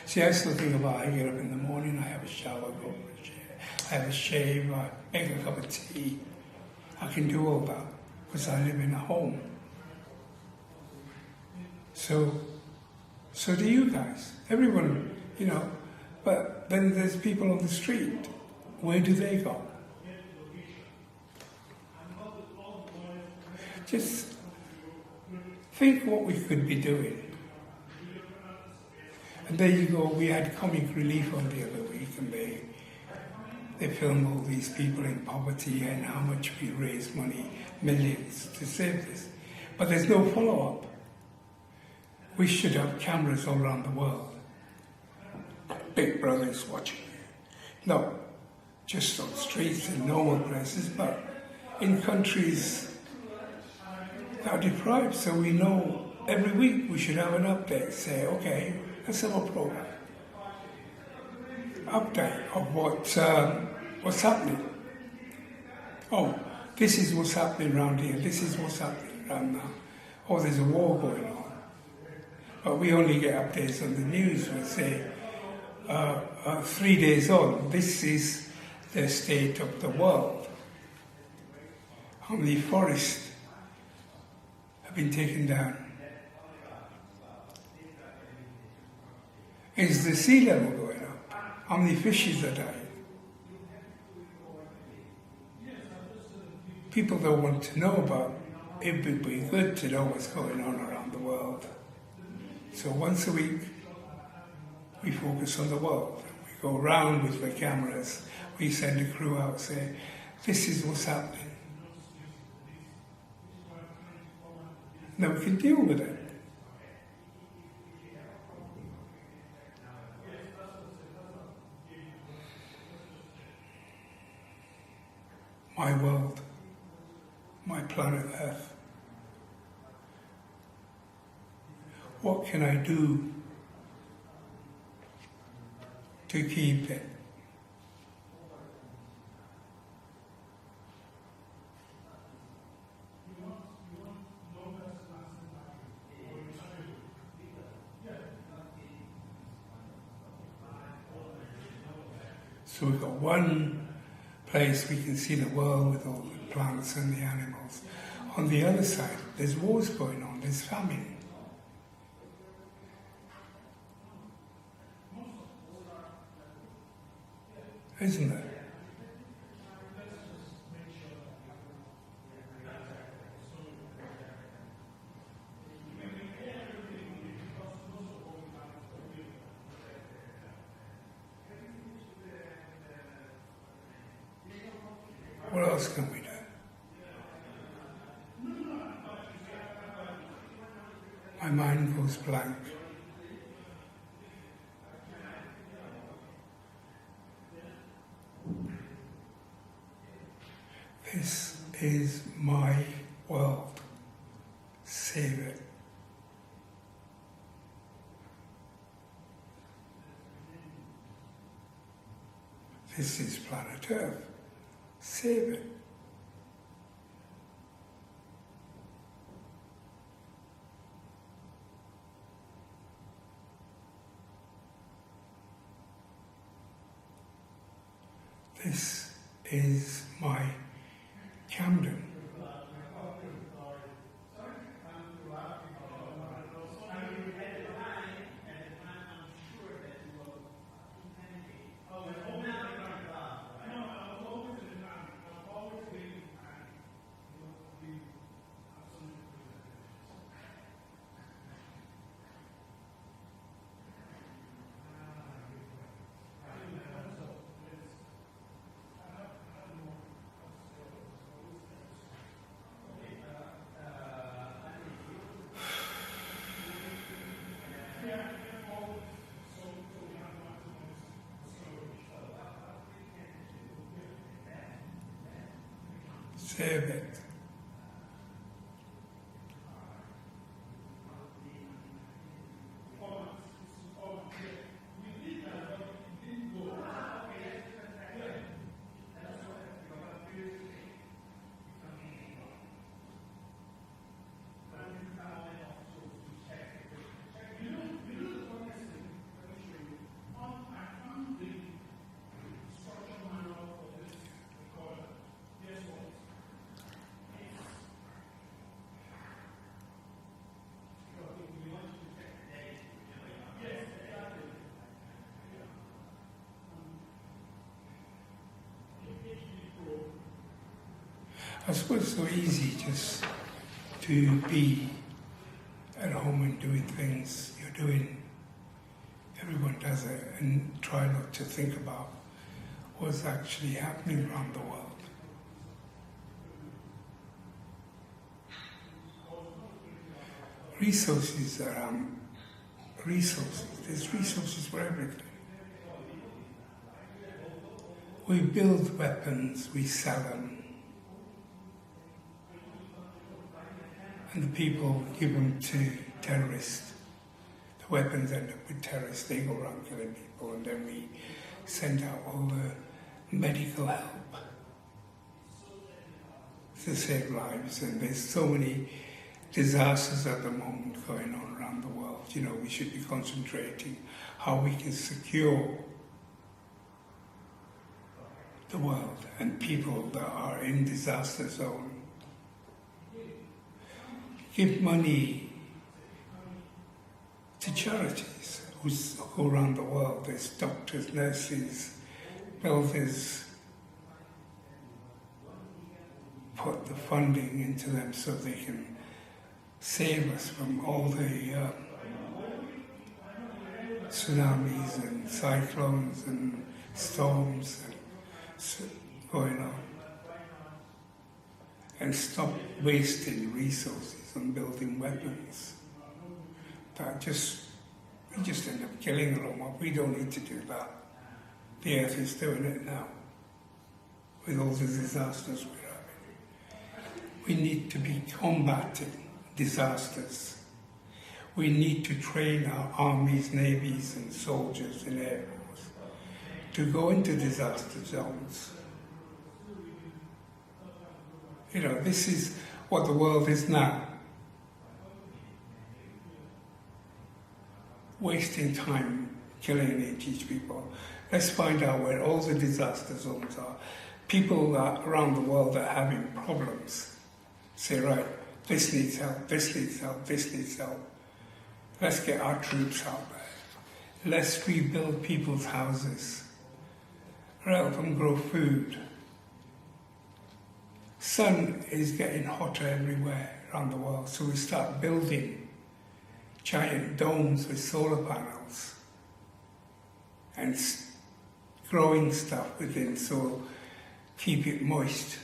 See, I still think about I get up in the morning, I have a shower, go for a shave, I have a shave, I make a cup of tea. I can do all that because I live in a home. So do you guys. Everyone, you know. But then there's people on the street. Where do they go? Just think what we could be doing. And there you go, we had Comic Relief on the other week, and they filmed all these people in poverty and how much we raised money, millions, to save this. But there's no follow-up. We should have cameras all around the world. Big Brother is watching you. No, just on streets and normal places, but in countries that are deprived, so we know every week we should have an update. Say, okay, let's have a program. Update of what's happening. Oh, this is what's happening around here. This is what's happening around now. Oh, there's a war going on. But we only get updates on the news. We say, 3 days on, this is the state of the world. How many forests have been taken down? Is the sea level going up? How many fishes are dying? People don't want to know about it. It would be good to know what's going on around the world. So once a week, we focus on the world. We go around with the cameras. We send a crew out, say, this is what's happening. Now we can deal with it. My world, my planet Earth. What can I do to keep it? So we've got one place we can see the world with all the plants and the animals. On the other side, there's wars going on, there's famine. Isn't it? What else can we do? My mind goes blank. This is my world. Save it. This is planet Earth. Save it. This is my Camden. Save it. I suppose it's so easy just to be at home and doing things you're doing. Everyone does it, and try not to think about what's actually happening around the world. Resources are resources. There's resources for everything. We build weapons, we sell them, and the people give them to terrorists. The weapons end up with terrorists, they go around killing people, and then we send out all the medical help to save lives. And there's so many disasters at the moment going on around the world. You know, we should be concentrating how we can secure the world and people that are in disaster zone. Give money to charities who go around the world. There's doctors, nurses, builders. Put the funding into them so they can save us from all the tsunamis and cyclones and storms and going on, and stop wasting resources on building weapons that we just end up killing a lot. We don't need to do that. The earth is doing it now with all the disasters we're having. We need to be combating disasters. We need to train our armies, navies and soldiers in air force to go into disaster zones. You know, this is what the world is now. Wasting time killing and teach people. Let's find out where all the disaster zones are. People around the world that are having problems say, right, this needs help, this needs help, this needs help. Let's get our troops out there. Let's rebuild people's houses. Help them grow food. Sun is getting hotter everywhere around the world, so we start building giant domes with solar panels and growing stuff within, so keep it moist.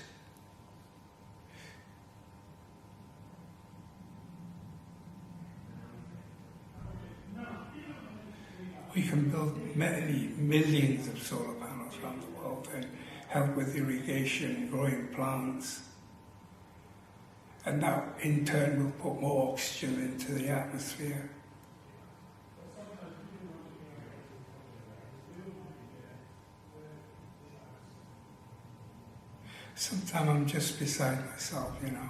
We can build many millions of solar panels around the world and help with irrigation, growing plants. And that in turn will put more oxygen into the atmosphere. Sometimes I'm just beside myself, you know.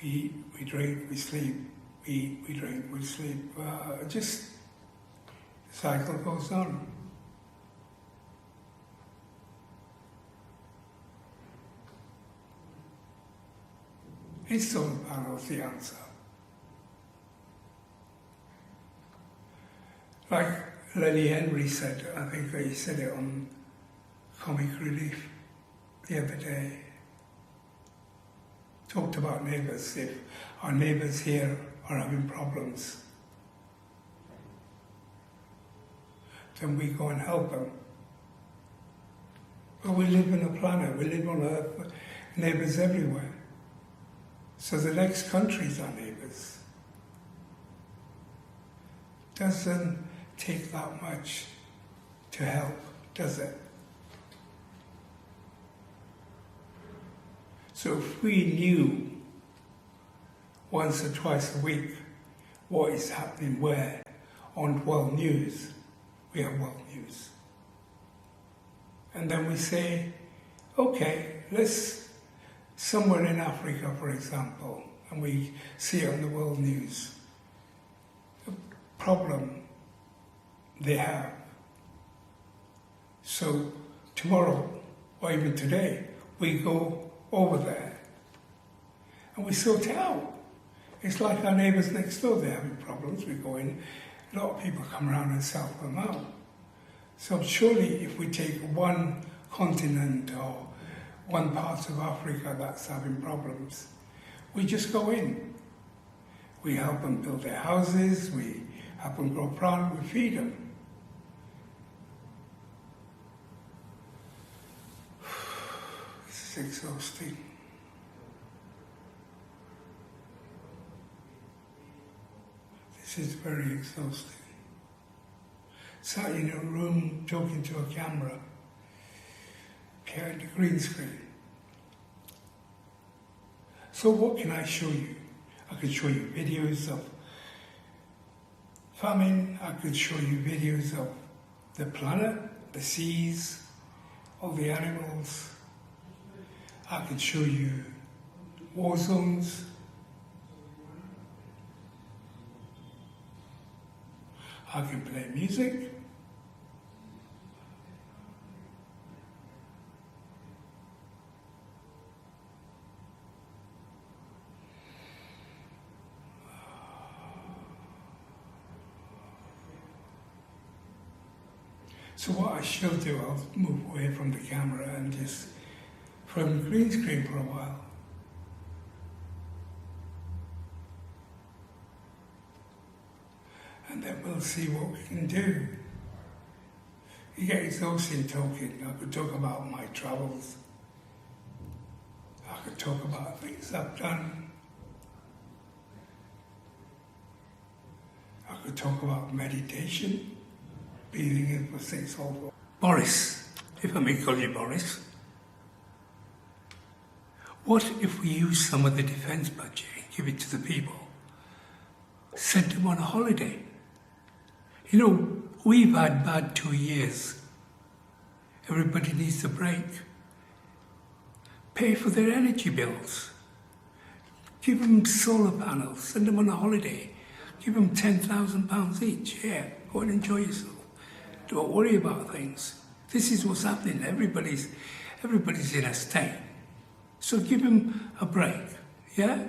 We drink, we sleep, we eat, we drink, we sleep. Just the cycle goes on. Is solar panels the answer? Like Lenny Henry said, I think he said it on Comic Relief the other day. Talked about neighbours. If our neighbours here are having problems, then we go and help them. But we live on a planet, we live on Earth, neighbours everywhere. So the next countries are neighbours. Doesn't take that much to help, does it? So if we knew once or twice a week what is happening where on World News, we have World News. And then we say, okay, let's, somewhere in Africa, for example, and we see it on the World News, the problem they have. So tomorrow, or even today, we go over there and we sort it out. It's like our neighbours next door, they're having problems, we go in, a lot of people come around and help them out. So surely if we take one continent or one part of Africa that's having problems. We just go in. We help them build their houses, we help them grow plants, we feed them. This is exhausting. This is very exhausting. Sat in a room talking to a camera, behind a green screen. So what can I show you? I could show you videos of famine, I could show you videos of the planet, the seas, all the animals. I could show you war zones. I can play music. So what I shall do, I'll move away from the camera and just from the green screen for a while. And then we'll see what we can do. You get exhausting talking. I could talk about my travels. I could talk about things I've done. I could talk about meditation, breathing in for 6 hours. Boris, if I may call you Boris, what if we use some of the defence budget and give it to the people? Send them on a holiday. You know, we've had bad 2 years. Everybody needs a break. Pay for their energy bills. Give them solar panels. Send them on a holiday. Give them £10,000 each. Yeah, go and enjoy yourself. Don't worry about things. This is what's happening. Everybody's in a state. So give them a break. Yeah?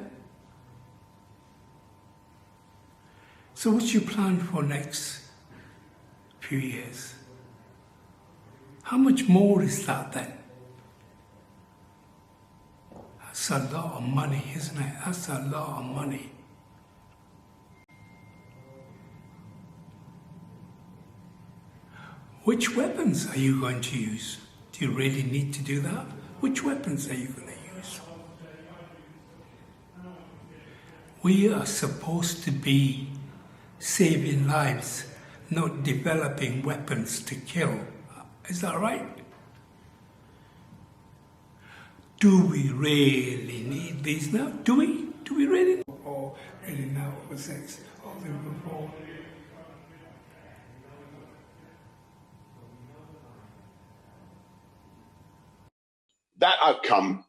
So what's your plan for next few years? How much more is that then? That's a lot of money, isn't it? That's a lot of money. Which weapons are you going to use? Do you really need to do that? Which weapons are you going to use? We are supposed to be saving lives, not developing weapons to kill. Is that right? Do we really need these now? Do we? Do we really? Or really now for sex, or before? That outcome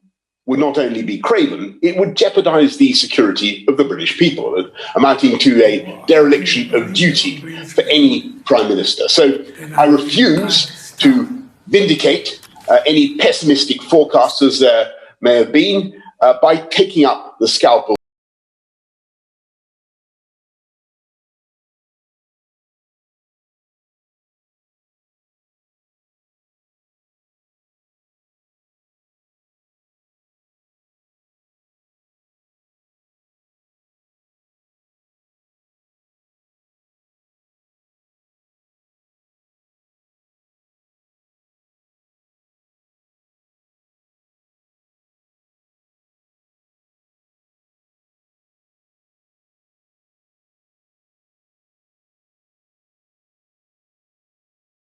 would not only be craven, it would jeopardize the security of the British people, amounting to a dereliction of duty for any Prime Minister. So I refuse to vindicate any pessimistic forecasters there may have been by taking up the scalpel.